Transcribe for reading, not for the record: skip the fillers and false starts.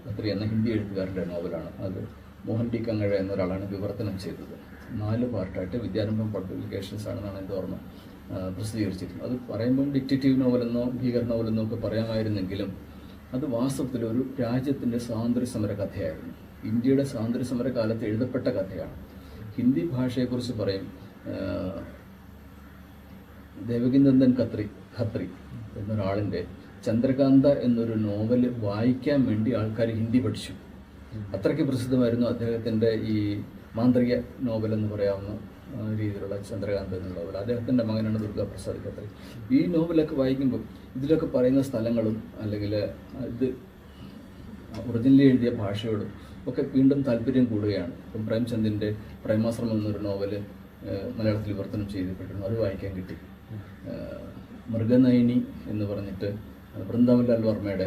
ഖത്രി എന്ന ഹിന്ദി എഴുത്തുകാരൻ്റെ നോവലാണ്. അത് മോഹൻ ടി കങ്ങഴ എന്നൊരാളാണ് വിവർത്തനം ചെയ്തത്. 4 പാർട്ടായിട്ട് വിദ്യാരംഭം പബ്ലിക്കേഷൻസ് ആണെന്നാണ് എൻ്റെ ഓർമ്മ പ്രസിദ്ധീകരിച്ചിരുന്നത്. അത് പറയുമ്പോൾ ഡിക്റ്റേറ്റീവ് നോവലെന്നോ ഭീകര നോവലെന്നോ ഒക്കെ പറയാമായിരുന്നെങ്കിലും അത് വാസ്തവത്തിൽ ഒരു രാജ്യത്തിൻ്റെ സ്വാതന്ത്ര്യ സമര കഥയായിരുന്നു. ഇന്ത്യയുടെ സ്വാതന്ത്ര്യ സമര കാലത്ത് എഴുതപ്പെട്ട കഥയാണ്. ഹിന്ദി ഭാഷയെക്കുറിച്ച് പറയും, ദേവകിനന്ദൻ ഖത്രി എന്നൊരാളിൻ്റെ ചന്ദ്രകാന്ത എന്നൊരു നോവൽ വായിക്കാൻ വേണ്ടി ആൾക്കാർ ഹിന്ദി പഠിച്ചു. അത്രയ്ക്ക് പ്രസിദ്ധമായിരുന്നു അദ്ദേഹത്തിൻ്റെ ഈ മാന്ത്രിക നോവൽ എന്ന് പറയാവുന്ന രീതിയിലുള്ള ചന്ദ്രകാന്ത എന്ന നോവൽ. അദ്ദേഹത്തിൻ്റെ മകനാണ് ദുർഗാപ്രസാദ് ഖത്രി. ഈ നോവലൊക്കെ വായിക്കുമ്പോൾ ഇതിലൊക്കെ പറയുന്ന സ്ഥലങ്ങളും അല്ലെങ്കിൽ ഇത് ഒറിജിനലി എഴുതിയ ഭാഷയോടും ഒക്കെ വീണ്ടും താല്പര്യം കൂടുകയാണ്. ഇപ്പം പ്രേംചന്ദിൻ്റെ പ്രേമാശ്രമം എന്നൊരു നോവല് മലയാളത്തിൽ വിവർത്തനം ചെയ്യപ്പെട്ടിരുന്നു. അത് വായിക്കാൻ കിട്ടി. മൃഗനയിനി എന്ന് പറഞ്ഞിട്ട് വൃന്ദാവൻലാൽ വർമ്മയുടെ